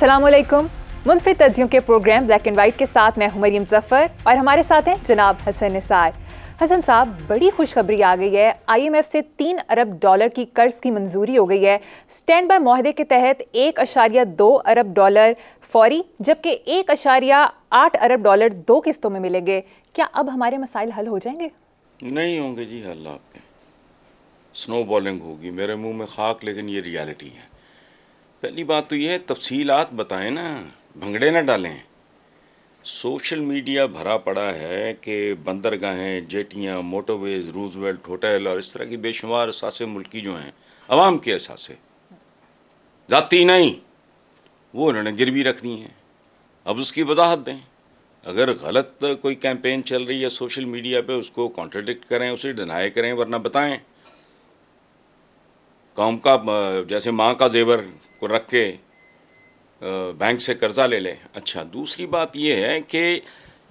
अस्सलामुअलैकुम। मुनफरिद तज्जियों के programme black and white के साथ मैं हूं मरियम जफ़र और हमारे साथ हैं जनाब हसन निसार। हसन साहब, बड़ी खुशखबरी आ गई है। IMF से 3 अरब डॉलर की कर्ज की मंजूरी हो गई है। स्टैंड बाय माहदे के तहत 1.2 अरब डॉलर फौरी, जबकि 1.8 अरब डॉलर 2 किस्तों में मिलेंगे। क्या अब हमारे मसाइल हल हो जाएंगे? नहीं होंगे जी हल। आपके स्नो बॉलिंग होगी, मेरे मुंह में खाक, लेकिन ये रियलिटी है। पहली बात तो ये है, तफसीलात बताएं ना, भंगड़े ना डालें। सोशल मीडिया भरा पड़ा है कि बंदरगाहें, जेटियाँ, मोटरवेज, रूजवेल्ट होटल और इस तरह की बेशुमार असासे मुल्की जो हैं, अवाम के असासे, जाती नहीं, वो उन्होंने गिरवी रख दी हैं। अब उसकी वजाहत दें। अगर गलत कोई कैंपेन चल रही है सोशल मीडिया पे, उसको कॉन्ट्रडिक्ट करें, उसे डिनाई करें, वरना बताएं। कौम का जैसे माँ का जेवर को रख के बैंक से कर्जा ले ले। अच्छा, दूसरी बात यह है कि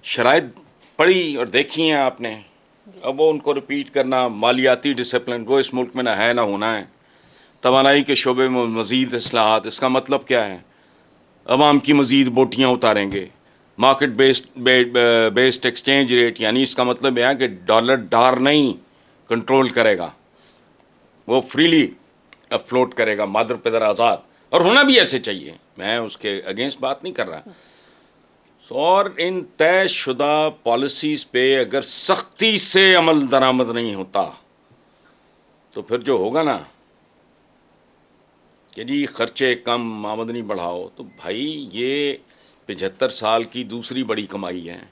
शराइत पढ़ी और देखी हैं आपने, अब वो उनको रिपीट करना, मालियाती डिसिप्लिन वो इस मुल्क में ना है ना होना है। तवानाई के शोबे में मज़ीद इस्लाहात, इसका मतलब क्या है? अवाम की मज़ीद बोटियाँ उतारेंगे। मार्केट बेस्ड एक्सचेंज रेट, यानी इसका मतलब यह है कि डॉलर डार नहीं कंट्रोल करेगा, वो फ्रीली फ्लोट करेगा, मादर पिदर आज़ाद, और होना भी ऐसे चाहिए। मैं उसके अगेंस्ट बात नहीं कर रहा। और इन तयशुदा पॉलिसीज़ पे अगर सख्ती से अमल दरामद नहीं होता तो फिर जो होगा ना कि जी खर्चे कम, आमदनी बढ़ाओ, तो भाई ये 75 साल की दूसरी बड़ी कमाई है।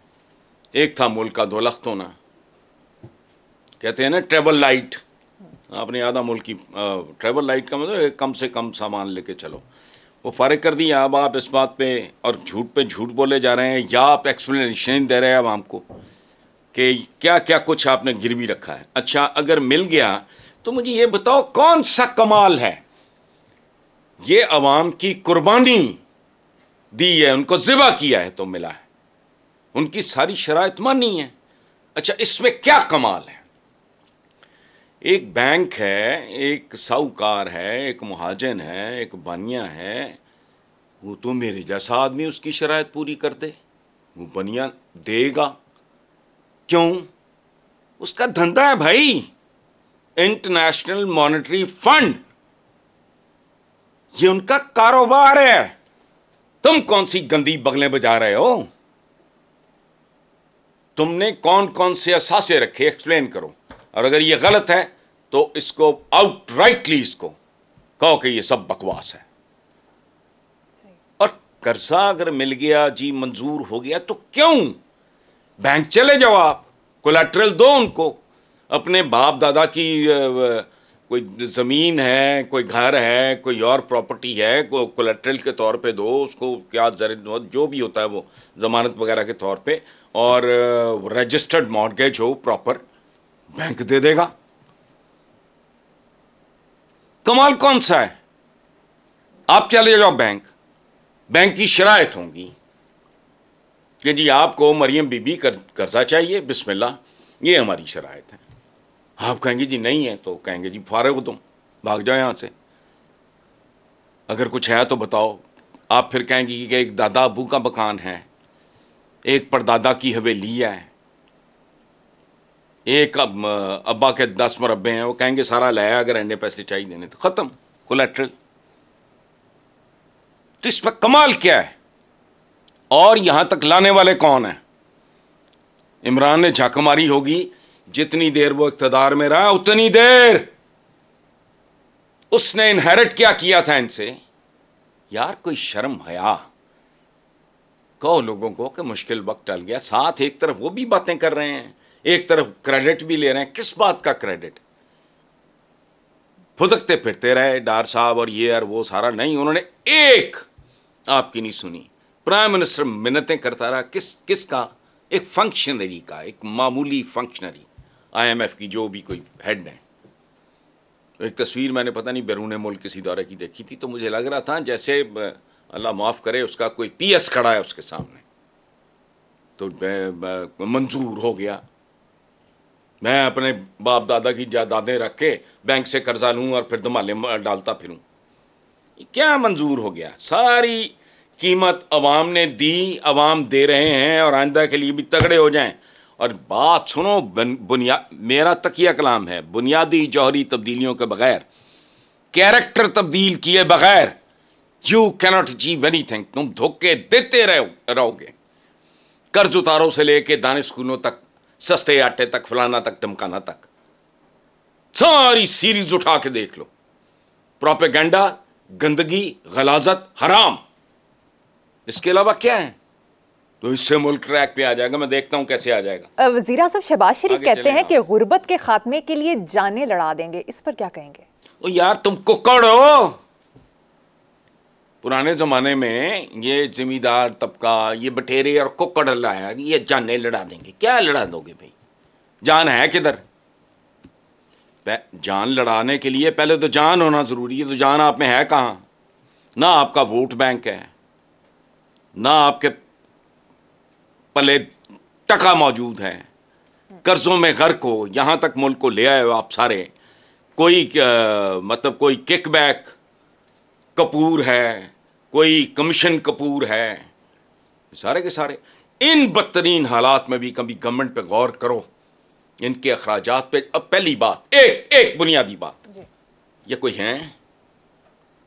एक था मुल्क का दौलख्त होना, कहते हैं ना ट्रेवल लाइट, आपने आधा मुल्क की ट्रेवल लाइट का मतलब कम से कम सामान लेके चलो, वो फारिग कर दिया। अब आप इस बात पे और झूठ पे झूठ बोले जा रहे हैं, या आप एक्सप्लेनेशन दे रहे हैं आवाम को कि क्या क्या कुछ आपने गिरवी रखा है। अच्छा, अगर मिल गया तो मुझे ये बताओ कौन सा कमाल है? ये अवाम की कुर्बानी दी है, उनको ज़िबा किया है तो मिला है, उनकी सारी शराइत मानी है। अच्छा, इसमें क्या कमाल है? एक बैंक है, एक साहूकार है, एक मुहाजिन है, एक बनिया है, वो तो मेरे जैसा आदमी उसकी शराइत पूरी कर दे, वो बनिया देगा क्यों? उसका धंधा है भाई, इंटरनेशनल मॉनेटरी फंड, ये उनका कारोबार है। तुम कौन सी गंदी बगलें बजा रहे हो? तुमने कौन कौन से असासे रखे, एक्सप्लेन करो। और अगर ये गलत है तो इसको आउटराइटली इसको कहो कि ये सब बकवास है। और कर्जा अगर मिल गया जी, मंजूर हो गया, तो क्यों? बैंक चले जाओ, आप कोलैटरल दो उनको। अपने बाप दादा की कोई ज़मीन है, कोई घर है, कोई और प्रॉपर्टी है, को कोलैटरल के तौर पे दो उसको, क्या जो भी होता है वो ज़मानत वगैरह के तौर पे, और रजिस्टर्ड मॉर्गेज हो प्रॉपर, बैंक दे देगा। कमाल कौन सा है? आप चले जाओ बैंक, बैंक की शराइत होंगी कि जी आपको मरियम बीबी कर्जा चाहिए, बिस्मिल्लाह, ये हमारी शराइत है। आप कहेंगे जी नहीं है, तो कहेंगे जी फारिग हो तुम, भाग जाओ यहाँ से, अगर कुछ है तो बताओ। आप फिर कहेंगे कि एक दादा अबू का मकान है, एक परदादा की हवेली है, एक अब्बा के 10 मरब्बे हैं, वो कहेंगे सारा लाया, अगर एंडे पैसे चाहिए देने तो ख़त्म, कोलैटरल। तो इसमें कमाल क्या है? और यहां तक लाने वाले कौन है? इमरान ने झाक मारी होगी, जितनी देर वो इक़्तिदार में रहा उतनी देर उसने इनहेरिट क्या किया था इनसे। यार कोई शर्म हया कहो लोगों को कि मुश्किल वक्त टल गया। साथ एक तरफ वो भी बातें कर रहे हैं, एक तरफ क्रेडिट भी ले रहे हैं। किस बात का क्रेडिट? फुदकते फिरते रहे डार साहब और ये और वो सारा नहीं, उन्होंने एक आपकी नहीं सुनी। प्राइम मिनिस्टर मिन्नतें करता रहा, किसका? एक फंक्शनरी का, एक मामूली फंक्शनरी, IMF की जो भी कोई हेड है। एक तस्वीर मैंने पता नहीं बैरून मुल्क किसी दौरे की देखी थी, तो मुझे लग रहा था जैसे अल्लाह माफ़ करे उसका कोई PS खड़ा है उसके सामने, तो मंजूर हो गया। मैं अपने बाप दादा की जायदादें रख के बैंक से कर्जा लूँ और फिर धमाले डालता फिरूँ, क्या मंजूर हो गया? सारी कीमत अवाम ने दी, अवाम दे रहे हैं, और आइंदा के लिए भी तगड़े हो जाएं। और बात सुनो, मेरा तकिया कलाम है, बुनियादी जौहरी तब्दीलियों के बगैर, कैरेक्टर तब्दील किए बगैर यू कैनॉट अचीव एनीथिंग। तुम धोखे देते रहोगे। कर्ज उतारो से लेके दाने स्कूलों तक, सस्ते आटे तक, फलाना तक, टमकाना तक, सारी सीरीज उठा के देख लो। प्रोपेगेंडा, गंदगी, गलाजत, हराम, इसके अलावा क्या है? तो इससे मुल्क ट्रैक पे आ जाएगा। मैं देखता हूं कैसे आ जाएगा। वज़ीर आज़म शहबाज शरीफ कहते हैं कि गुर्बत के खात्मे के लिए जानें लड़ा देंगे, इस पर क्या कहेंगे? ओ यार तुम कुक्कड़ हो। पुराने जमाने में ये जिम्मेदार तबका, ये बटेरे और कुक्कड़ लाया, ये जानें लड़ा देंगे। क्या लड़ा दोगे भाई? जान है किधर? जान लड़ाने के लिए पहले तो जान होना जरूरी है। तो जान आप में है कहां? ना आपका वोट बैंक है, ना आपके पले टका मौजूद है, कर्जों में गर्क हो, यहां तक मुल्क को ले आए हो आप सारे। कोई मतलब कोई किकबैक कपूर है, कोई कमीशन कपूर है, सारे के सारे। इन बदतरीन हालात में भी कभी गवर्नमेंट पे गौर करो, इनके अखराजात पे। अब पहली बात, एक बुनियादी बात, ये कोई हैं?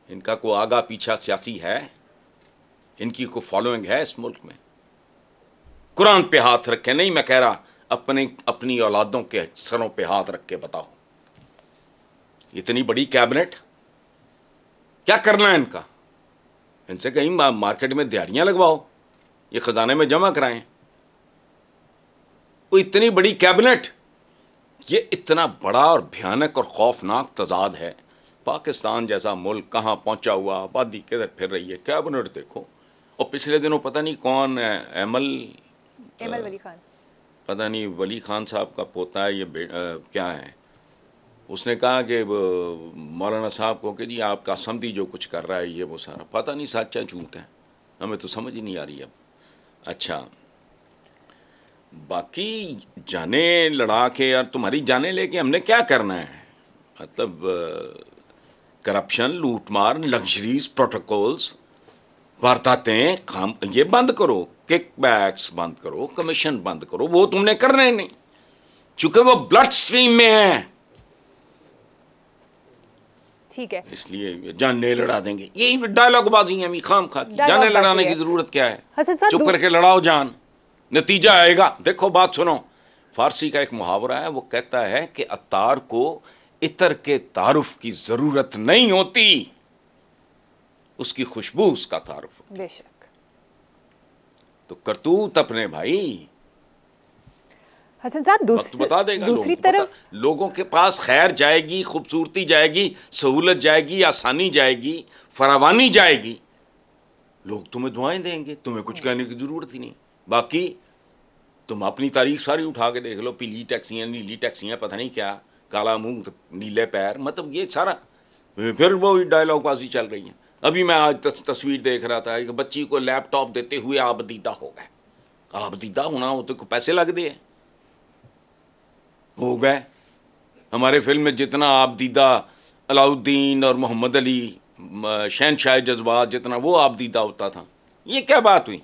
इनका कोई आगा पीछा सियासी है? इनकी कोई फॉलोइंग है इस मुल्क में? कुरान पे हाथ रखे, नहीं मैं कह रहा, अपनी औलादों के सरों पे हाथ रख के बताओ। इतनी बड़ी कैबिनेट, क्या करना है इनका? इनसे कहीं मार्केट में दिहाड़ियां लगवाओ, ये खजाने में जमा कराएं। वो इतनी बड़ी कैबिनेट, ये इतना बड़ा और भयानक और खौफनाक तजाद है। पाकिस्तान जैसा मुल्क कहाँ पहुंचा हुआ, आबादी किधर फिर रही है, कैबिनेट देखो। और पिछले दिनों पता नहीं कौन एमल वली खान, पता नहीं वली खान साहब का पोता है ये क्या है, उसने कहा कि मौलाना साहब को कि जी आपका समधी जो कुछ कर रहा है ये वो सारा, पता नहीं सच है झूठ है, हमें तो समझ ही नहीं आ रही अब। अच्छा, बाकी जाने लड़ा के, यार तुम्हारी जाने लेके हमने क्या करना है? मतलब करप्शन, लूटमार, लग्जरीज, प्रोटोकॉल्स, वारदातें, काम ये बंद करो, किकबैक्स बंद करो, कमीशन बंद करो, वो तुमने करने नहीं, चूंकि वो ब्लड स्ट्रीम में है। ठीक है, इसलिए जाने लड़ा देंगे, यही डायलॉग बाजी है खाम खा की। जाने लड़ाने की जरूरत क्या है? चुप करके लड़ाओ जान, नतीजा आएगा। देखो बात सुनो, फारसी का एक मुहावरा है, वो कहता है कि अत्तार को इतर के तारुफ की जरूरत नहीं होती, उसकी खुशबू उसका तारुफ। बेशक। तो करतूत अपने भाई हसन साहब बता देगा, दूसरी तरफ लोगों के पास खैर जाएगी, खूबसूरती जाएगी, सहूलत जाएगी, आसानी जाएगी, फरावानी जाएगी, लोग तुम्हें दुआएं देंगे, तुम्हें कुछ कहने की जरूरत ही नहीं। बाकी तुम अपनी तारीख सारी उठा के देख लो, पीली टैक्सियां, नीली टैक्सियां, पता नहीं क्या, काला मुंह नीले पैर, मतलब ये सारा फिर वो डायलॉग बाजी चल रही है। अभी मैं आज तस्वीर देख रहा था, एक बच्ची को लैपटॉप देते हुए आबदीदा हो गए। आबदीदा होना हो तो पैसे लग दिए, हो गए। हमारे फिल्म में जितना आबदीदा अलाउद्दीन और मोहम्मद अली, शहनशाह जज्बात, जितना वो आबदीदा होता था, ये क्या बात हुई?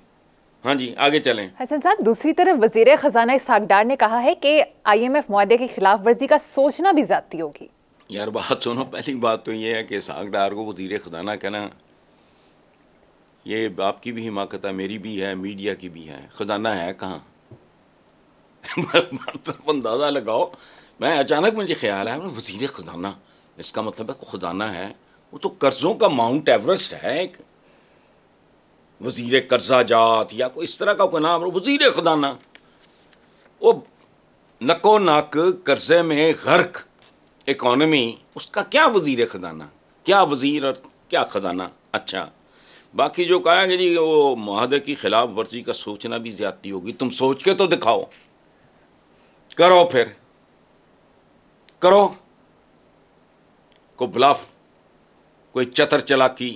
हाँ जी, आगे चलें। हसन साहब, दूसरी तरफ वजीर खजाना इसहाक डार ने कहा है कि IMF मुआहदे की खिलाफ वर्जी का सोचना भी ज्यादती होगी। यार बात सुनो, पहली बात तो ये है कि इसहाक डार को वजीर खजाना कहना, ये आपकी भी हिमाकत है, मेरी भी है, मीडिया की भी है। खजाना है कहाँ? मतलब अंदाजा लगाओ। मैं अचानक मुझे ख्याल आया, वजीर खजाना, इसका मतलब है खजाना है, वो तो कर्जों का माउंट एवरेस्ट है एक, वजीर कर्जा जात या कोई इस तरह का कोई नाम, वजीर खजाना। वो नको नाक कर्जे में गर्क इकॉनमी, उसका क्या वजीर खजाना, क्या वजीर और क्या खजाना। अच्छा, बाकी जो कहा कि जी वो मुआहदे की खिलाफ वर्जी का सोचना भी ज्यादती होगी, तुम सोच के तो दिखाओ, करो, फिर करो, कोई ब्लफ, कोई चतर चालाकी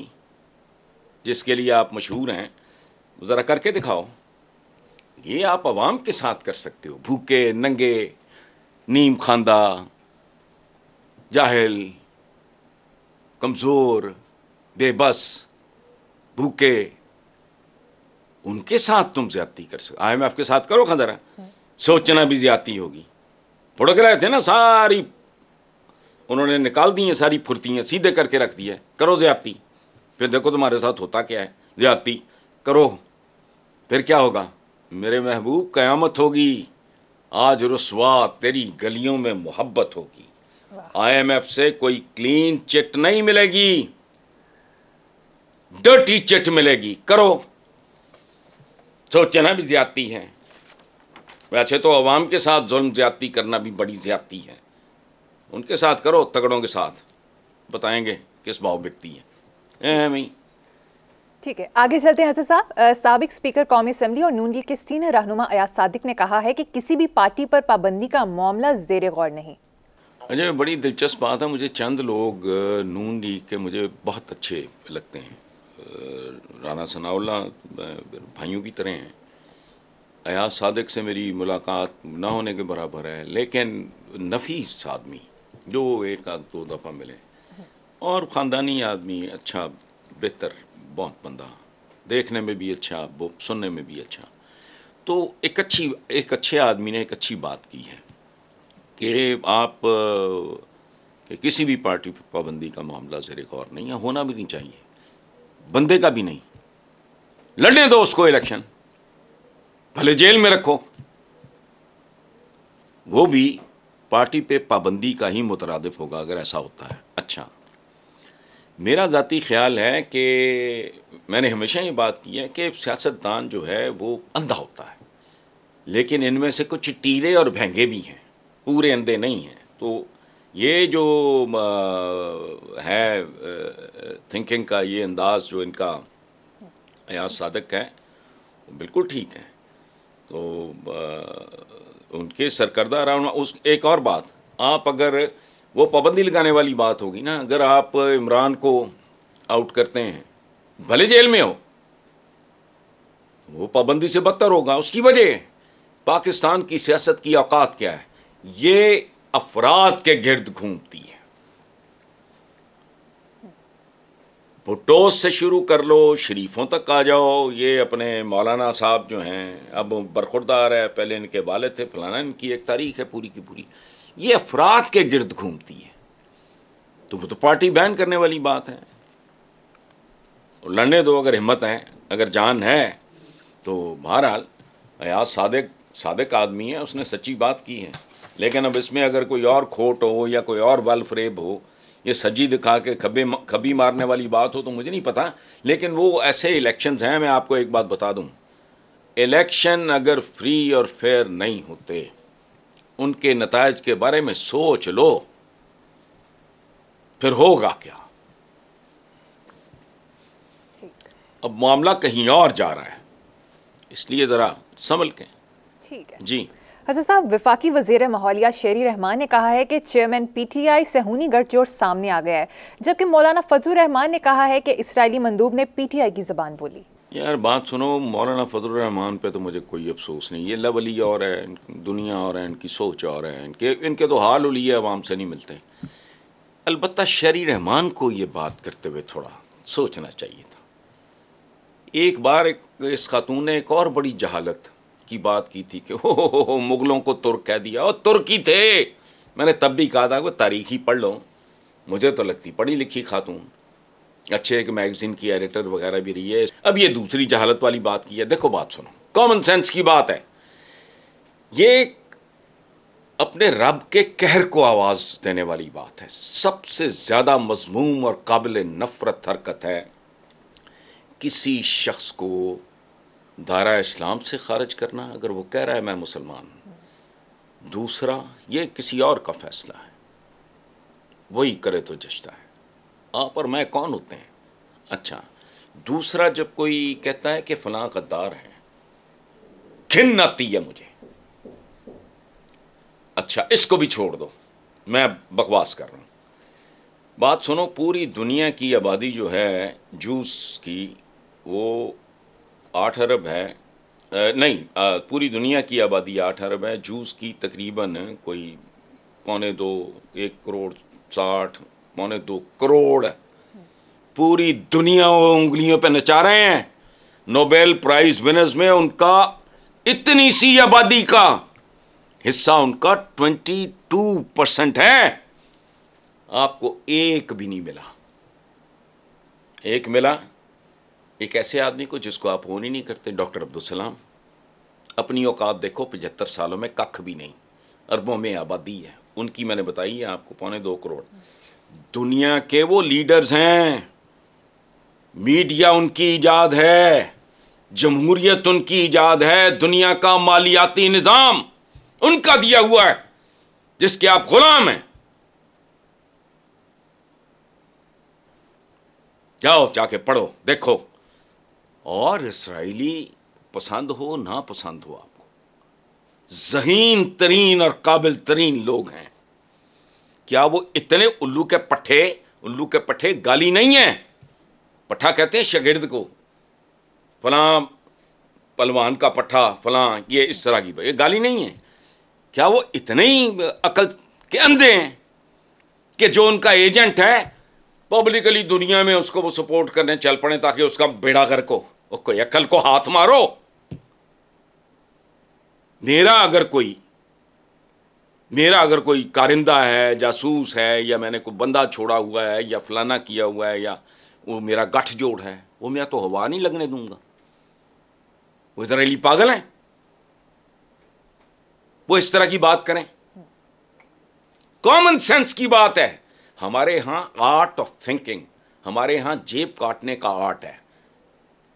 जिसके लिए आप मशहूर हैं, ज़रा करके दिखाओ। ये आप अवाम के साथ कर सकते हो, भूखे नंगे, नीम खांदा, जाहिल, कमज़ोर, बेबस, भूखे, उनके साथ तुम ज्यादती कर सकते। IMF के साथ करो खतरा, सोचना भी ज्यादती होगी। भुड़क रहे थे ना, सारी उन्होंने निकाल दी हैं, सारी फुर्तियाँ सीधे करके रख दी है। करो ज्यादती, फिर देखो तुम्हारे साथ होता क्या है। ज्यादती करो, फिर क्या होगा मेरे महबूब? कयामत होगी। आज रुस्वा तेरी गलियों में मोहब्बत होगी। IMF से कोई क्लीन चिट नहीं मिलेगी, डर्टी चिट मिलेगी। करो, सोचना भी ज्यादती है। वैसे तो अवाम के साथ जुल्म ज्यादती करना भी बड़ी ज्यादती है। उनके साथ करो, तगड़ों के साथ, बताएंगे किस भाव बिकती है। ठीक है, आगे चलते हैं हसन साहब। साबिक स्पीकर कौमी असम्बली और नून लीग के सीनियर रहनुमा अयाज सादिक ने कहा है कि किसी भी पार्टी पर पाबंदी का मामला जेर गौर नहीं। अजय, बड़ी दिलचस्प बात है। मुझे चंद लोग नून लीग के मुझे बहुत अच्छे लगते हैं। राना सनाउल्लाह भाइयों की तरह हैं। अयाज सादिक से मेरी मुलाकात ना होने के बराबर है, लेकिन नफीस आदमी जो एक आध दो दफ़ा मिले, और ख़ानदानी आदमी, अच्छा बेहतर बहुत बंदा, देखने में भी अच्छा, वो सुनने में भी अच्छा। तो एक अच्छे आदमी ने एक अच्छी बात की है कि आप कि किसी भी पार्टी पर पाबंदी का मामला ज़ेर गौर नहीं है, होना भी नहीं चाहिए, बंदे का भी नहीं। लड़ने दो उसको इलेक्शन, भले जेल में रखो, वो भी पार्टी पे पाबंदी का ही मुतरादिफ होगा अगर ऐसा होता है। अच्छा, मेरा ज़ाती ख्याल है कि मैंने हमेशा ये बात की है कि सियासतदान जो है वो अंधा होता है, लेकिन इनमें से कुछ टीरे और भैंगे भी हैं, पूरे अंधे नहीं हैं। तो ये जो है थिंकिंग का ये अंदाज़ जो इनका अयाज सादिक है, वो बिल्कुल ठीक है। तो उनके सरकर्दा रहा। उस एक और बात, आप अगर वो पाबंदी लगाने वाली बात होगी ना, अगर आप इमरान को आउट करते हैं, भले जेल में हो, वो पाबंदी से बदतर होगा। उसकी वजह पाकिस्तान की सियासत की औकात क्या है, ये अफराद के गिर्द घूमती है। भुट्टो से शुरू कर लो, शरीफों तक आ जाओ। ये अपने मौलाना साहब जो हैं अब बरखुरदार है, पहले इनके वाले थे, फलाना, इनकी एक तारीख है पूरी की पूरी। ये अफराद के गिर्द घूमती है। तो वो तो पार्टी बैन करने वाली बात है। लड़ने दो, अगर हिम्मत है, अगर जान है। तो बहरहाल अयाज सादिक आदमी है, उसने सच्ची बात की है। लेकिन अब इसमें अगर कोई और खोट हो या कोई और बल फरेब हो, ये सज्जी दिखा के खबी मारने वाली बात हो, तो मुझे नहीं पता। लेकिन वो ऐसे इलेक्शंस हैं, मैं आपको एक बात बता दूं, इलेक्शन अगर फ्री और फेयर नहीं होते, उनके नतायज के बारे में सोच लो, फिर होगा क्या। अब मामला कहीं और जा रहा है, इसलिए जरा संभल के। ठीक है जी हसन साहब, वफाकी वज़ीर माहौलिया शेरी रहमान ने कहा है कि चेयरमैन PTI सहूनी गठजोड़ सामने आ गया है, जबकि मौलाना फजलुर रहमान ने कहा है कि इसराइली मंदूब ने PTI की ज़बान बोली। यार बात सुनो, मौलाना फजलुर रहमान पे तो मुझे कोई अफसोस नहीं। ये लवली और है, दुनिया और है, इनकी सोच और है, इनके तो हाल उलिये अवाम से नहीं मिलते। अलबत्ता शेरी रहमान को ये बात करते हुए थोड़ा सोचना चाहिए था। एक बार इस खातून ने एक और बड़ी जहालत की बात की थी कि हो मुगलों को तुर्क कह दिया, और तुर्क ही थे। मैंने तब भी कहा था कि तारीख ही पढ़ लो, मुझे तो लगती पढ़ी लिखी खातून, अच्छे एक मैगजीन की एडिटर वगैरह भी रही है। अब ये दूसरी जहालत वाली बात की है। देखो बात सुनो, कॉमन सेंस की बात है। ये अपने रब के कहर को आवाज़ देने वाली बात है। सबसे ज़्यादा मज़मूम और काबिल नफ़रत हरकत है किसी शख्स को दायरा इस्लाम से खारिज करना, अगर वो कह रहा है मैं मुसलमान हूँ। दूसरा, ये किसी और का फैसला है, वही करे तो जचता है। आप और मैं कौन होते हैं। अच्छा, दूसरा, जब कोई कहता है कि फलां गद्दार है, घिन आती है मुझे। अच्छा, इसको भी छोड़ दो, मैं बकवास कर रहा हूँ। बात सुनो, पूरी दुनिया की आबादी जो है जूस की, वो 8 अरब है। नहीं, पूरी दुनिया की आबादी 8 अरब है। जूस की तकरीबन कोई 1 करोड़ 60, 2 करोड़। पूरी दुनिया वो उंगलियों पे नचा रहे हैं। नोबेल प्राइज विनर्स में उनका इतनी सी आबादी का हिस्सा उनका 22% है। आपको एक भी नहीं मिला। एक मिला एक ऐसे आदमी को जिसको आप फोन ही नहीं करते, डॉक्टर अब्दुल सलाम। अपनी औकात देखो, 75 सालों में कख भी नहीं, अरबों में आबादी है उनकी। मैंने बताई है आपको 2.25 करोड़। दुनिया के वो लीडर्स हैं, मीडिया उनकी इजाद है, जमहूरियत उनकी इजाद है, दुनिया का मालियाती निजाम उनका दिया हुआ है जिसके आप गुलाम हैं। जाओ जाके पढ़ो देखो। और इसराइली पसंद हो ना पसंद हो आपको, ज़हीन तरीन और काबिल तरीन लोग हैं। क्या वो इतने उल्लू के पट्टे गाली नहीं है। पट्ठा कहते हैं शागिर्द को, फलां पलवान का पट्ठा, फलां ये इस तरह की, ये गाली नहीं है। क्या वो इतने ही अकल के अंधे हैं कि जो उनका एजेंट है पब्लिकली दुनिया में उसको वो सपोर्ट करने चल पड़े ताकि उसका बेड़ा गर्क हो? कोई अकल को हाथ मारो। मेरा अगर कोई कारिंदा है, जासूस है, या मैंने कोई बंदा छोड़ा हुआ है, या फलाना किया हुआ है, या वो मेरा गठजोड़ है, वो मैं तो हवा नहीं लगने दूंगा। वो इजरायली पागल है, वो इस तरह की बात करें? कॉमन सेंस की बात है। हमारे यहां आर्ट ऑफ थिंकिंग, हमारे यहां जेब काटने का आर्ट है,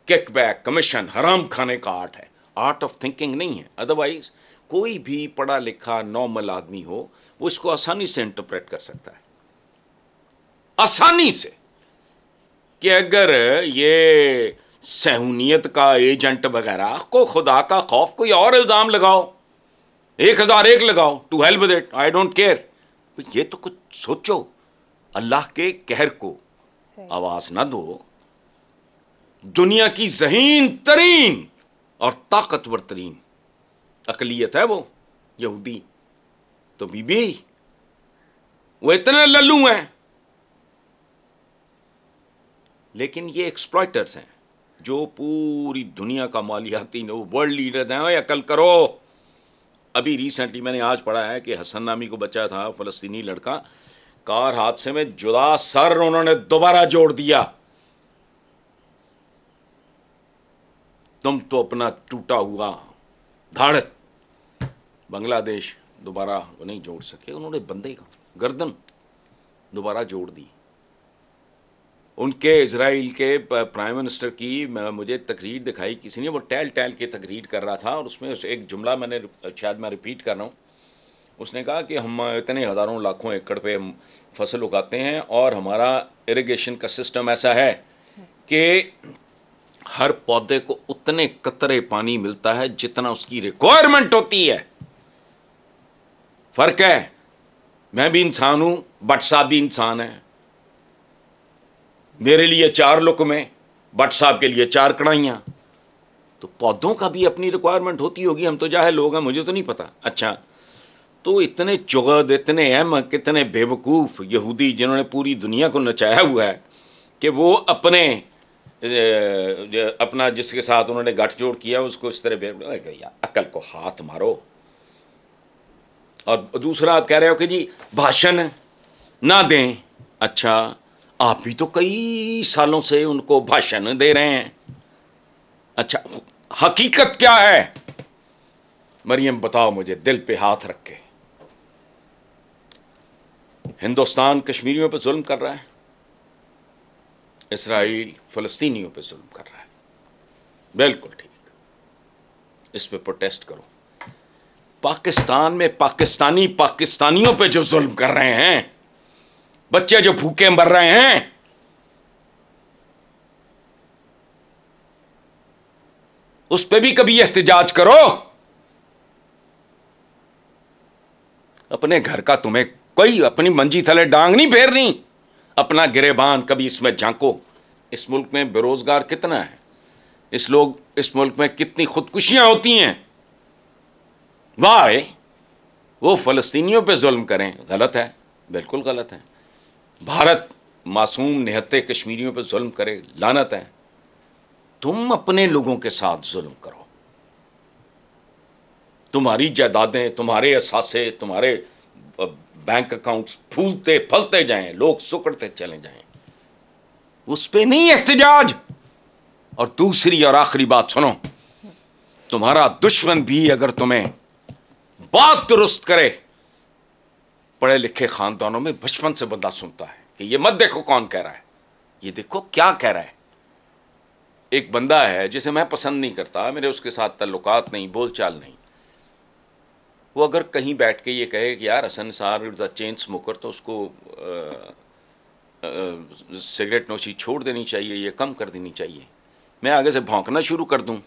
किकबैक, कमीशन, हराम खाने का आर्ट है, आर्ट ऑफ थिंकिंग नहीं है। अदरवाइज कोई भी पढ़ा लिखा नॉर्मल आदमी हो वो इसको आसानी से इंटरप्रेट कर सकता है, आसानी से, कि अगर ये सहूनियत का एजेंट वगैरह को खुदा का खौफ, कोई और इल्जाम लगाओ, 1001 लगाओ, to hell with it, I don't care. ये तो कुछ सोचो, अल्लाह के कहर को आवाज ना दो। दुनिया की ज़हीन तरीन और ताकतवर तरीन अकलियत है वो यहूदी, तो बीबी वो इतने लल्लू हैं, लेकिन ये एक्सप्लॉइटर्स हैं जो पूरी दुनिया का मालियाती वर्ल्ड लीडर हैं। अकल करो। अभी रिसेंटली मैंने आज पढ़ा है कि हसन नामी को बच्चा था, फलस्तीनी लड़का, कार हादसे में जुदा सर उन्होंने दोबारा जोड़ दिया। तुम तो अपना टूटा हुआ धाड़क बांग्लादेश दोबारा वो नहीं जोड़ सके, उन्होंने बंदे का गर्दन दोबारा जोड़ दी। उनके इजराइल के प्राइम मिनिस्टर की मुझे तकरीर दिखाई किसी ने, वो टहल के तकरीर कर रहा था, और उसमें एक जुमला मैंने, शायद मैं रिपीट कर रहा हूँ, उसने कहा कि हम इतने हज़ारों लाखों एकड़ पे फसल उगाते हैं और हमारा इरिगेशन का सिस्टम ऐसा है कि हर पौधे को उतने कतरे पानी मिलता है जितना उसकी रिक्वायरमेंट होती है। फर्क है, मैं भी इंसान हूं, भट्ट साहब भी इंसान है। मेरे लिए 4 लुक़मे, भट्ट साहब के लिए 4 कढ़ाइयां। तो पौधों का भी अपनी रिक्वायरमेंट होती होगी, हम तो जाहिल लोग हैं, मुझे तो नहीं पता। अच्छा, तो इतने चुगद, इतने अहमक, कितने बेवकूफ़ यहूदी जिन्होंने पूरी दुनिया को नचाया हुआ है कि वो अपना जिसके साथ उन्होंने गठजोड़ किया उसको इस तरह अकल को हाथ मारो। और दूसरा आप कह रहे हो कि जी भाषण ना दें। अच्छा, आप भी तो कई सालों से उनको भाषण दे रहे हैं। अच्छा, हकीकत क्या है? मरियम बताओ मुझे, दिल पे हाथ रख के। हिंदुस्तान कश्मीरियों पे जुल्म कर रहा है, इसराइल फ़लस्तीनियों पे जुल्म कर रहा है। बिल्कुल ठीक, इस पे प्रोटेस्ट करो। पाकिस्तान में पाकिस्तानियों पे जो जुल्म कर रहे हैं, बच्चे जो भूखे मर रहे हैं, उस पे भी कभी एहतजाज करो। अपने घर का तुम्हें कोई अपनी मंजी थले डांग नहीं फेरनी, अपना गिरेबान कभी इसमें झांको। इस मुल्क में बेरोजगार कितना है, इस मुल्क में कितनी खुदकुशियां होती हैं। वाह, वो फ़लस्तीनियों पे जुल्म करें, गलत है, बिल्कुल गलत है। भारत मासूम निहत्ते कश्मीरियों पे जुल्म करे, लानत है। तुम अपने लोगों के साथ जुल्म करो, तुम्हारी जायदादें, तुम्हारे असासे, तुम्हारे बैंक अकाउंट्स फूलते फलते जाएं, लोग सुकड़ते चले जाएं, उस पे नहीं एहतजाज। और दूसरी और आखिरी बात सुनो, तुम्हारा दुश्मन भी अगर तुम्हें बात दुरुस्त करे, पढ़े लिखे खानदानों में बचपन से बंदा सुनता है कि ये मत देखो कौन कह रहा है, ये देखो क्या कह रहा है। एक बंदा है जिसे मैं पसंद नहीं करता, मेरे उसके साथ ताल्लुकात नहीं, बोलचाल नहीं, वो अगर कहीं बैठ के ये कहे कि यार हसन साहब इज अ चेन स्मोकर, तो उसको सिगरेट नोशी छोड़ देनी चाहिए, ये कम कर देनी चाहिए। मैं आगे से भौंकना शुरू कर दूं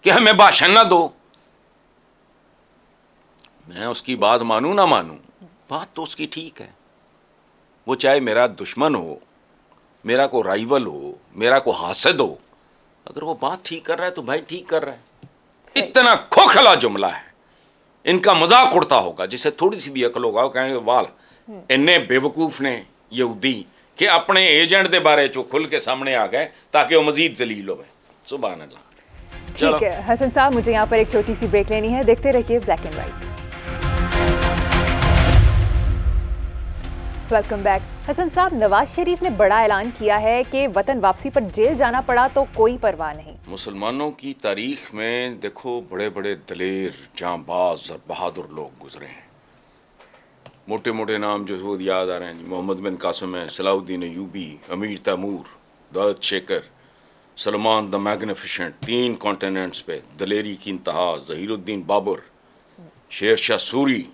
कि हमें भाषण ना दो, मैं उसकी बात मानूं ना मानूं, बात तो उसकी ठीक है। वो चाहे मेरा दुश्मन हो, मेरा को राइवल हो, मेरा को हासिद हो, अगर वो बात ठीक कर रहा है तो भाई ठीक कर रहा है। इतना खोखला जुमला है, इनका मजाक उड़ता होगा, जिसे थोड़ी सी भी अकल होगा वो कहेंगे वाल इन्ने बेवकूफ ने यहूदी कि अपने एजेंट के बारे चो खुल के सामने आ गए ताकि वो मजीद जलील हो। सुभान अल्लाह। ठीक है हसन साहब, मुझे यहाँ पर एक छोटी सी ब्रेक लेनी है, देखते रहिए Black and White. Welcome back. Hasan साहब, नवाज शरीफ ने बड़ा ऐलान किया है कि वतन वापसी पर जेल जाना पड़ा तो कोई परवाह नहीं। मुसलमानों की तारीख में देखो बड़े बड़े दलेर, जांबाज और बहादुर लोग गुजरे हैं। मोटे मोटे नाम जो वो याद आ रहे हैं, मोहम्मद बिन कासिम है, Salahuddin Ayyubi, Amir Taimur, Daud Shekhar, Salman the Magnificent, 3 continents पे दलेरी की इंतहा, ज़हीरुद्दीन बाबर, शेर शाह सूरी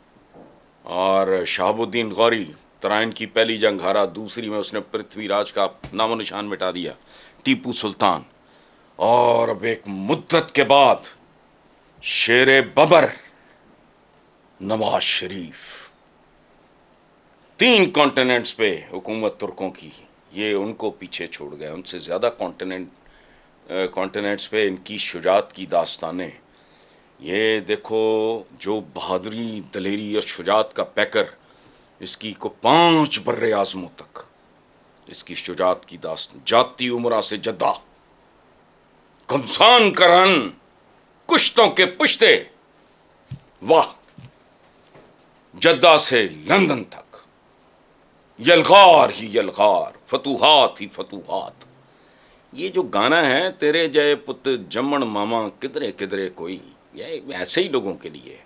और शहाबुद्दीन गौरी। तराइन की पहली जंग हारा, दूसरी में उसने पृथ्वीराज का नामो निशान मिटा दिया, टीपू सुल्तान। और अब एक मुद्दत के बाद शेर बबर नवाज शरीफ। 3 कॉन्टिनेंट्स पे हुकूमत तुर्कों की, ये उनको पीछे छोड़ गए। उनसे ज़्यादा कॉन्टिनेंट्स पे इनकी शुजात की दास्तानें। ये देखो जो बहादुरी, दलेरी और शुजात का पैकर, इसकी को 5 बर्रे आज़मों तक इसकी शुजात की दास्तान। जाती उमरा से जद्दा, घमसान करन, कुश्तों के पुश्ते, वाह, जद्दा से लंदन तक, यलगार ही यलगार, फतूहात ही फतूहात। ये जो गाना है, तेरे जय पुत जम्मन मामा किधरे किधरे कोई, ये ऐसे ही लोगों के लिए।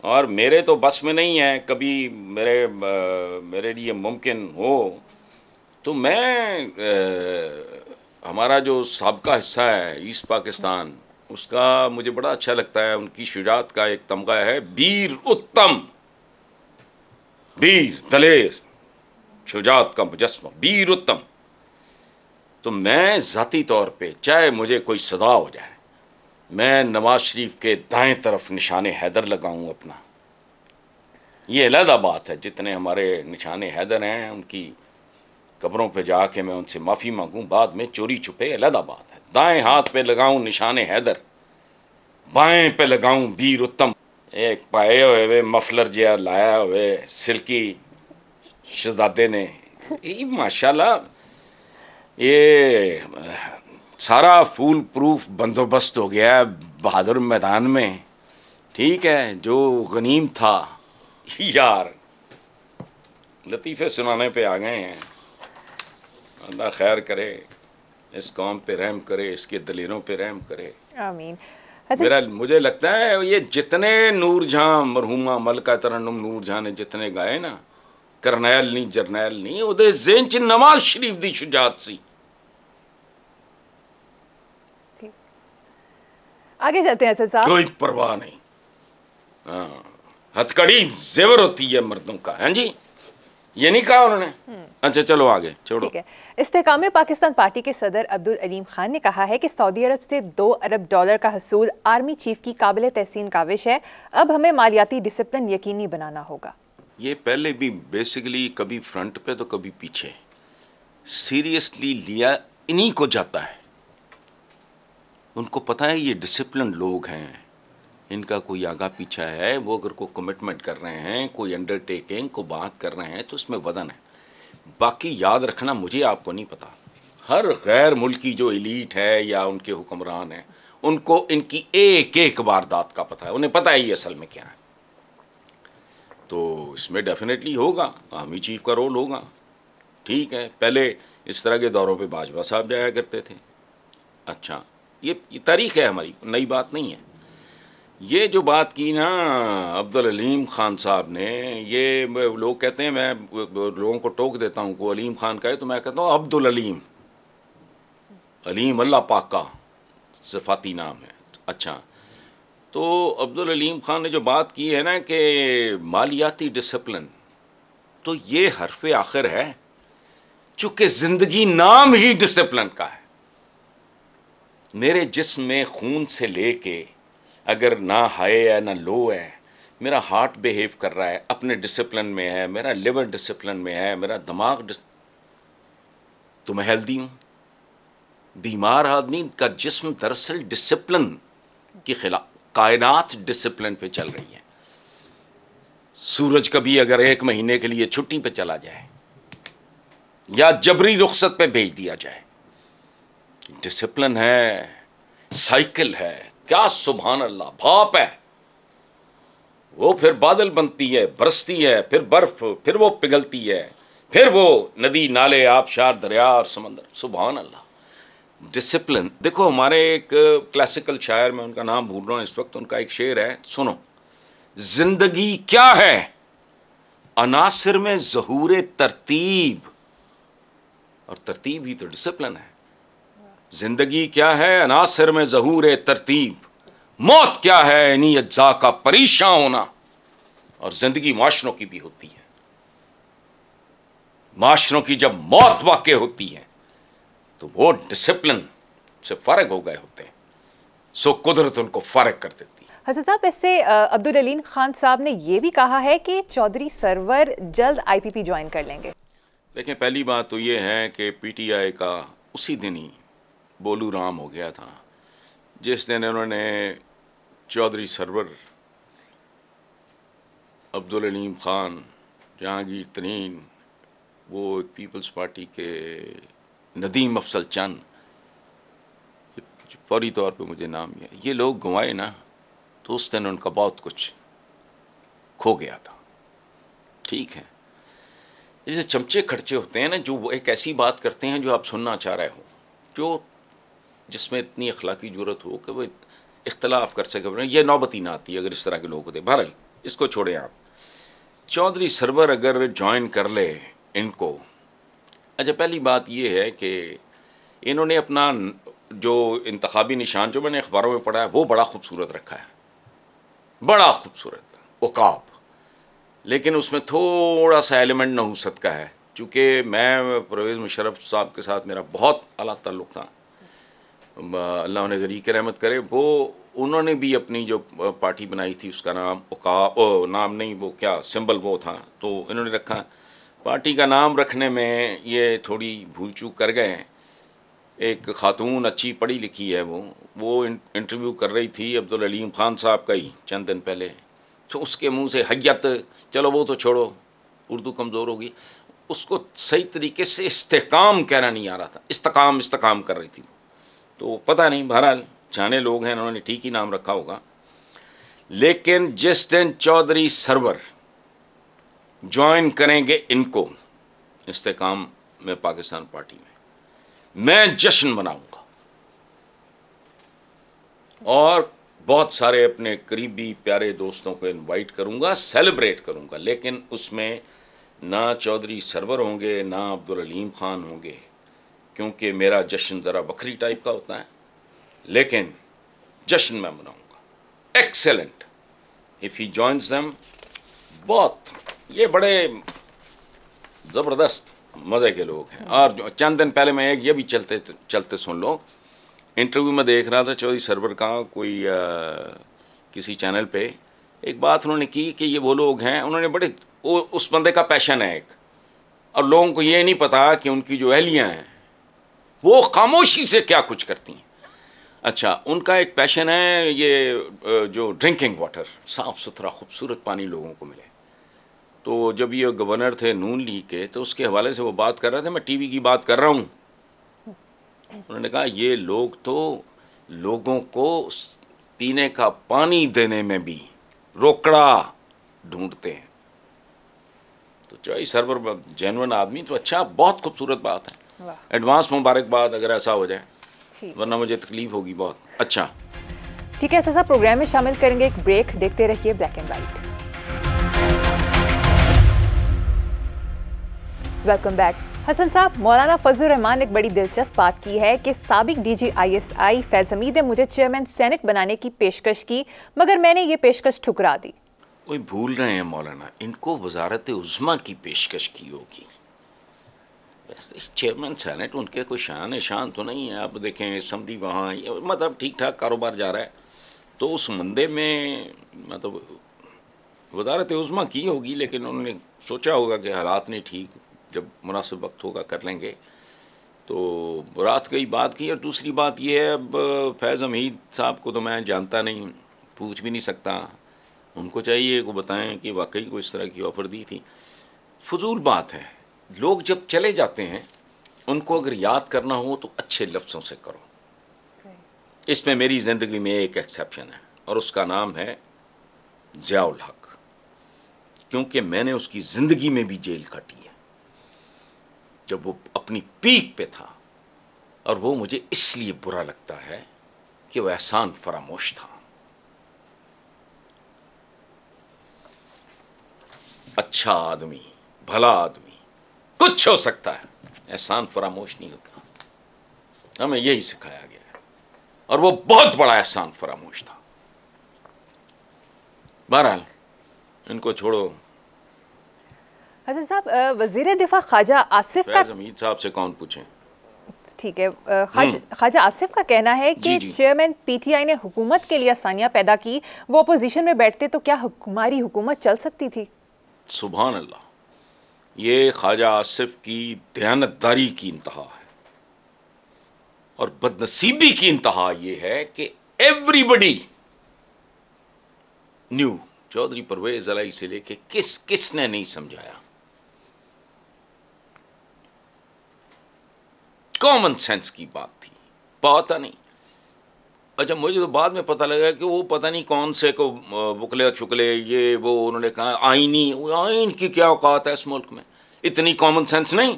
और मेरे तो बस में नहीं है, कभी मेरे लिए मुमकिन हो तो मैं हमारा जो साबका हिस्सा है ईस्ट पाकिस्तान, उसका मुझे बड़ा अच्छा लगता है। उनकी शुजात का एक तमगा है, वीर उत्तम, वीर दलेर, शुजात का मुजस्मा, वीर उत्तम। तो मैं ज़ाती तौर पे, चाहे मुझे कोई सदा हो जाए, मैं नवाज शरीफ के दाएं तरफ निशाने हैदर लगाऊं अपना। ये अलहदा बात है, जितने हमारे निशाने हैदर हैं उनकी कब्रों पे जाके मैं उनसे माफ़ी मांगूं बाद में चोरी छुपे, अलहदा बात है। दाएं हाथ पे लगाऊं निशाने हैदर, बाएं पे लगाऊं वीर उत्तम। एक पाए हुए मफलर जिया लाया हुए सिल्की शहजादे ने, माशाल्लाह ये सारा फूल प्रूफ बंदोबस्त हो गया है बहादुर मैदान में। ठीक है, जो गनीम था यार, लतीफ़े सुनाने पे आ गए हैं। अल्लाह खैर करे, इस कौम पे रहम करे, इसके दलेरों पे रहम करे, आमीन। मुझे लगता है ये जितने नूरजहां, मरहूमा मलका तरन्नुम नूरजहां ने जितने गाए ना, करनैल नहीं जरनैल नहीं, उहदे ज़हन च नवाज शरीफ दी शुजात सी। आगे चलते हैं हसन साहब। कोई परवाह नहीं, हाँ, हथकड़ी जेवर होती है मर्दों का। हाँ जी, ये नहीं कहा उन्होंने। अच्छा चलो आगे छोड़ो। ठीक है। इस्तेकाम पाकिस्तान पार्टी के सदर अब्दुल अलीम खान ने कहा है कि सऊदी अरब से $2 अरब का हसूल आर्मी चीफ की काबिल तहसीन काविश है। अब हमें मालियाती डिसिप्लिन यकीनी बनाना होगा। ये पहले भी बेसिकली कभी फ्रंट पे तो कभी पीछे सीरियसली लिया इन्हीं को जाता है। उनको पता है ये डिसिप्लिन लोग हैं, इनका कोई आगा पीछा है, वो अगर कोई कमिटमेंट कर रहे हैं, कोई अंडरटेकिंग को बात कर रहे हैं तो उसमें वजन है। बाकी याद रखना, मुझे आपको नहीं पता, हर गैर मुल्की जो एलीट है या उनके हुक्मरान हैं, उनको इनकी एक एक वारदात का पता है, उन्हें पता है ये असल में क्या है। तो इसमें डेफिनेटली होगा, आर्मी चीफ का रोल होगा। ठीक है, पहले इस तरह के दौरों पे बाजवा साहब जाया करते थे। अच्छा, ये तारीख़ है हमारी, नई बात नहीं है। ये जो बात की ना अब्दुल अलीम ख़ान साहब ने, ये लोग कहते हैं, मैं लोगों को टोक देता हूँ को अलीम ख़ान का है, तो मैं कहता हूँ अब्दुल अलीम। अलीम अल्लाह पाक का सिफाती नाम है। अच्छा, तो अब्दुल अलीम ख़ान ने जो बात की है ना कि मालियाती डिसिप्लिन, तो ये हरफ आखिर है, चूँकि ज़िंदगी नाम ही डिसिप्लिन का है। मेरे जिस्म में खून से लेके अगर ना हाई है ना लो है, मेरा हार्ट बिहेव कर रहा है, अपने डिसिप्लिन में है, मेरा लिवर डिसिप्लिन में है, मेरा दिमाग तो मैं हेल्दी हूँ। बीमार आदमी का जिस्म दरअसल डिसिप्लिन के खिलाफ, कायनात डिसिप्लिन पे चल रही है। सूरज कभी अगर 1 महीने के लिए छुट्टी पे चला जाए या जबरी रुखसत पे भेज दिया जाए, डिसिप्लिन है, साइकिल है, क्या सुभान अल्लाह, भाप है वो, फिर बादल बनती है, बरसती है, फिर बर्फ, फिर वो पिघलती है, फिर वो नदी नाले आबशार दरिया और समंदर, सुभान अल्लाह। डिसिप्लिन देखो, हमारे एक क्लासिकल शायर, मैं उनका नाम भूल रहा हूँ इस वक्त, उनका एक शेर है, सुनो। जिंदगी क्या है अनासिर में ज़हूर तरतीब, और तरतीब ही तो डिसिप्लिन है। जिंदगी क्या है अनासिर में ज़हूर तरतीब, मौत क्या है इन्हीं अज्जा का परेशान होना। और जिंदगी माशरों की भी होती है, माशरों की जब मौत वाक़ई होती है तो वो डिसिप्लिन से फारिग हो गए होते हैं, सो कुदरत उनको फारिग कर देती है। हसन साहब, इससे अब्दुल अलीम खान साहब ने यह भी कहा है कि चौधरी सरवर जल्द IPP ज्वाइन कर लेंगे। देखें, पहली बात तो ये है कि PTI का उसी दिन ही बोलू राम हो गया था जिस दिन उन्होंने चौधरी सरवर, अब्दुल अलीम ख़ान, जहांगीर तरीन, वो पीपल्स पार्टी के नदीम अफसल चंद, फौरी तौर पे मुझे नाम ये लोग गंवाए ना, तो उस दिन उनका बहुत कुछ खो गया था। ठीक है, जैसे चमचे खर्चे होते हैं ना, जो वो एक ऐसी बात करते हैं जो आप सुनना चाह रहे हो, जो जिसमें इतनी अखलाकी जरूरत हो कि वो इख्तलाफ कर सके, ये नौबत ही ना आती अगर इस तरह के लोग होते। बहरहाल इसको छोड़ें आप। चौधरी सरवर अगर ज्वाइन कर ले इनको, अच्छा, पहली बात ये है कि इन्होंने अपना जो इंतखाबी निशान, जो मैंने अखबारों में पढ़ा है, वो बड़ा खूबसूरत रखा है, बड़ा खूबसूरत उकाब, लेकिन उसमें थोड़ा सा एलिमेंट नहूसत का है। चूँकि मैं परवेज़ मुशर्रफ साहब के साथ मेरा बहुत अला ताल्लुक़ था, अल्लाह उन्हें गरीक रहमत करे, वो उन्होंने भी अपनी जो पार्टी बनाई थी उसका नाम नाम नहीं, वो क्या सिंबल वो था, तो इन्होंने रखा। पार्टी का नाम रखने में ये थोड़ी भूल चूक कर गए। एक खातून अच्छी पढ़ी लिखी है, वो इंटरव्यू कर रही थी अब्दुल अलीम ख़ान साहब का ही चंद दिन पहले, तो उसके मुंह से हय्यत, चलो वो तो छोड़ो, उर्दू कमज़ोर होगी, उसको सही तरीके से इस्तेकाम कहना नहीं आ रहा था, इस्तकाम कर रही थी। तो पता नहीं, बहरहाल जाने लोग हैं, उन्होंने ठीक ही नाम रखा होगा। लेकिन जिस दिन चौधरी सरवर ज्वाइन करेंगे इनको इस्तेकाम में, पाकिस्तान पार्टी में, मैं जश्न मनाऊंगा और बहुत सारे अपने करीबी प्यारे दोस्तों को इनवाइट करूंगा, सेलिब्रेट करूंगा। लेकिन उसमें ना चौधरी सरवर होंगे ना अब्दुल अलीम ख़ान होंगे, क्योंकि मेरा जश्न ज़रा बकरी टाइप का होता है, लेकिन जश्न मैं मनाऊंगा। Excellent if he joins them, बहुत ये बड़े ज़बरदस्त मज़े के लोग हैं। और चंद दिन पहले मैं ये भी चलते सुन लो, इंटरव्यू में देख रहा था चौधरी सरवर का, कोई किसी चैनल पे एक बात उन्होंने की कि ये वो लोग हैं, उन्होंने बड़े उस बंदे का पैशन है एक, और लोगों को ये नहीं पता कि उनकी जो अहलियाँ हैं वो खामोशी से क्या कुछ करती हैं। अच्छा, उनका एक पैशन है ये जो ड्रिंकिंग वाटर, साफ़ सुथरा खूबसूरत पानी लोगों को मिले। तो जब ये गवर्नर थे नून लीग के, तो उसके हवाले से वो बात कर रहे थे, मैं टीवी की बात कर रहा हूँ, उन्होंने कहा ये लोग तो लोगों को पीने का पानी देने में भी रोकड़ा ढूंढते हैं। तो चॉइस सर्वर जेन्युइन आदमी तो अच्छा, बहुत खूबसूरत बात है। एडवांस मुबारकबाद अगर ऐसा हो जाए, वरना मुझे तकलीफ होगी बहुत। अच्छा ठीक है, ऐसा प्रोग्राम में शामिल करेंगे एक ब्रेक, देखते रहिए Black and White. Welcome back. Hasan साहब, मौलाना फजलुर रहमान ने एक बड़ी दिलचस्प बात की है कि साबिक डीजी ISI फैज हमीद ने मुझे चेयरमैन सेनेट बनाने की पेशकश की, मगर मैंने ये पेशकश ठुकरा दी। कोई भूल रहे हैं मौलाना, इनको वजारत उज़्मा की पेशकश की होगी। चेयरमैन सेनेट उनके कोई शान शान तो नहीं है। आप देखें समझी वहाँ मतलब ठीक ठाक कारोबार जा रहा है, तो उस मंदे में मतलब वजारत उज़्मा की होगी, लेकिन उन्होंने सोचा होगा कि हालात नहीं ठीक, जब मुनासिब वक्त होगा कर लेंगे। तो रात गई बात की। और दूसरी बात यह है, अब फैज़ हमीद साहब को तो मैं जानता नहीं, पूछ भी नहीं सकता। उनको चाहिए को बताएं कि वाकई को इस तरह की ऑफ़र दी थी। फजूल बात है, लोग जब चले जाते हैं उनको अगर याद करना हो तो अच्छे लफ्ज़ों से करो। इसमें मेरी ज़िंदगी में एक एक्सेप्शन है और उसका नाम है ज़ियाउल हक, क्योंकि मैंने उसकी ज़िंदगी में भी जेल काटी है जब वो अपनी पीक पे था। और वो मुझे इसलिए बुरा लगता है कि वो एहसान फरामोश था। अच्छा आदमी, भला आदमी, कुछ हो सकता है, एहसान फरामोश नहीं होता। हमें यही सिखाया गया है, और वो बहुत बड़ा एहसान फरामोश था। बहरहाल इनको छोड़ो। हसन साहब, वजीर दिफा ख्वाजा आसिफ का, फैज़ हमीद साहब से कौन पूछें? ठीक है, ख्वाजा आसिफ का कहना है कि चेयरमैन PTI ने हुकूमत के लिए आसानियां पैदा की, वो अपोजिशन में बैठते तो क्या हमारी हुकूमत चल सकती थी? सुभान अल्लाह, ये ख्वाजा आसिफ की दयानतदारी की इंतहा है, और बदनसीबी की इंतहा ये है कि एवरीबडी न्यू, चौधरी परवेज अलई से लेके किसने नहीं समझाया। कॉमन सेंस की बात थी, पता नहीं। अच्छा, मुझे तो बाद में पता लगा कि वो पता नहीं कौन से को बुकले छुकले ये वो उन्होंने कहा आइन की क्या औकात है इस मुल्क में, इतनी कॉमन सेंस नहीं।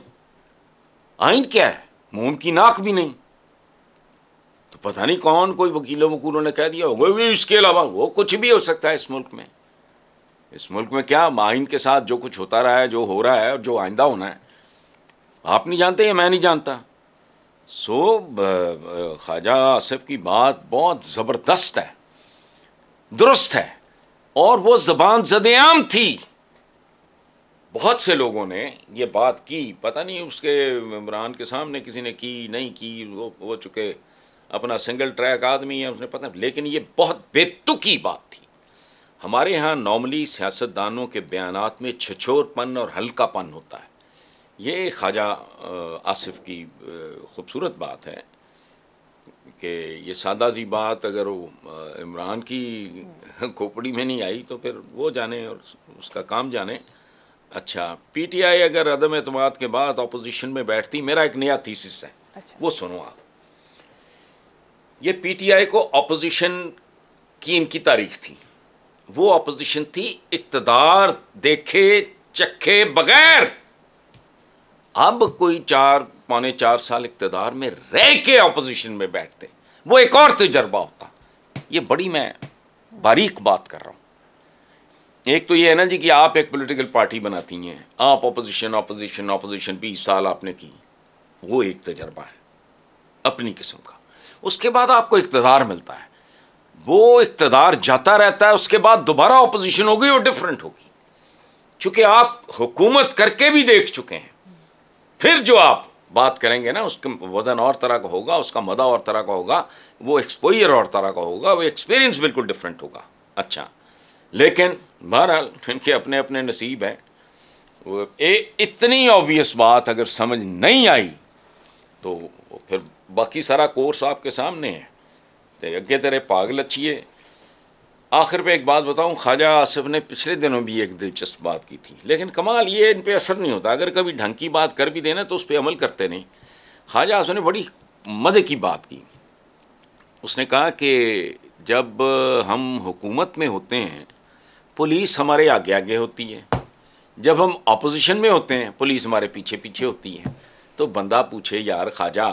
आइन क्या है, मुंह की नाक भी नहीं। तो पता नहीं कौन कोई वकीलों ने कह दिया होगा इसके अलावा वो कुछ भी हो सकता है इस मुल्क में। इस मुल्क में क्या आइन के साथ जो कुछ होता रहा है, जो हो रहा है और जो आइंदा होना है, आप नहीं जानते या मैं नहीं जानता। ख्वाजा आसिफ की बात बहुत ज़बरदस्त है, दुरुस्त है, और वो ज़बान ज़द-ए-आम थी। बहुत से लोगों ने ये बात की, पता नहीं उसके इमरान के सामने किसी ने की नहीं की, वो चुके अपना सिंगल ट्रैक आदमी है, उसने पता, लेकिन ये बहुत बेतुकी बात थी। हमारे यहाँ नॉर्मली सियासतदानों के बयानात में छिछोरपन और हल्कापन होता है। ये ख्वाजा आसिफ की ख़ूबसूरत बात है कि ये सादा सी बात अगर वो इमरान की खोपड़ी में नहीं आई तो फिर वो जाने और उसका काम जाने। अच्छा, PTI अगर अदम एतमाद के बाद अपोजिशन में बैठती, मेरा एक नया थीसिस है। अच्छा। वो सुनो आप। ये PTI को अपोजिशन की इनकी तारीख थी, वो अपोजिशन थी इक़्तिदार देखे चखे बगैर। अब कोई 4-4.25 साल इक़्तिदार में रह के अपोजिशन में बैठते, वो एक और तजर्बा होता। ये बड़ी मैं बारीक बात कर रहा हूँ। एक तो ये है ना जी कि आप एक पॉलिटिकल पार्टी बनाती हैं, आप अपोजिशन 20 साल आपने की, वो एक तजर्बा है अपनी किस्म का। उसके बाद आपको इक़्तिदार मिलता है, वो इक़्तिदार जाता रहता है, उसके बाद दोबारा अपोजिशन होगी, वो डिफरेंट होगी, चूँकि आप हुकूमत करके भी देख चुके हैं। फिर जो आप बात करेंगे ना, उसका वज़न और तरह का होगा, उसका मदा और तरह का होगा, वो एक्सपोजर और तरह का होगा, वो एक्सपीरियंस बिल्कुल डिफरेंट होगा। अच्छा, लेकिन बहरहाल इनके अपने अपने नसीब हैं। वो इतनी ऑब्वियस बात अगर समझ नहीं आई तो फिर बाकी सारा कोर्स आपके सामने है, तो अगे तेरे पागल अच्छी। आखिर पे एक बात बताऊं, ख्वाजा आसिफ ने पिछले दिनों भी एक दिलचस्प बात की थी, लेकिन कमाल ये इन पे असर नहीं होता। अगर कभी ढंग की बात कर भी देना तो उस पर अमल करते नहीं। ख्वाजा आसिफ ने बड़ी मज़े की बात की। उसने कहा कि जब हम हुकूमत में होते हैं पुलिस हमारे आगे आगे होती है, जब हम अपोजिशन में होते हैं पुलिस हमारे पीछे पीछे होती है। तो बंदा पूछे यार ख्वाजा,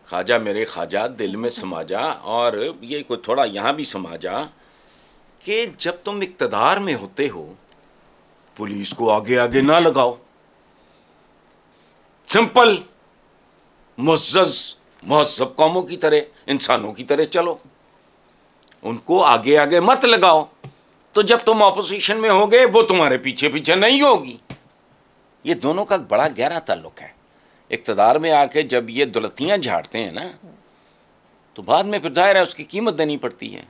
ख्वाजा मेरे ख्वाजा दिल में समा जा, और ये कोई थोड़ा यहाँ भी समा जा कि जब तुम इक़्तिदार में होते हो पुलिस को आगे आगे ना लगाओ, सिंपल मुअज़्ज़ज़ मुहज़्ज़ब कौमों की तरह, इंसानों की तरह चलो, उनको आगे आगे मत लगाओ। तो जब तुम ऑपोजिशन में होगे वो तुम्हारे पीछे पीछे नहीं होगी। ये दोनों का बड़ा गहरा ताल्लुक है। इक़्तिदार में आके जब ये दौलतियाँ झाड़ते हैं ना, तो बाद में फिर जाहिर है उसकी कीमत देनी पड़ती है।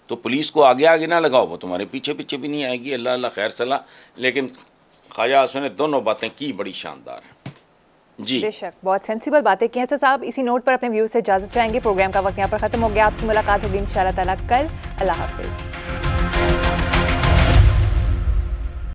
तो पुलिस को आगे आगे ना लगाओ, वो तुम्हारे पीछे पीछे भी नहीं आएगी। अल्लाह अल्लाह खैर सलाह। लेकिन ख्वाजा आसिफ ने दोनों बातें की, बड़ी शानदार हैं जी। बेशक बहुत सेंसिबल बातें की हैं सर साहब। इसी नोट पर अपने व्यूअर्स से इजाज़त चाहेंगे। प्रोग्राम का वक्त यहाँ पर ख़त्म हो गया। आपसे मुलाकात होगी इंशाअल्लाह ताला कल। अल्लाह हाफ़िज़।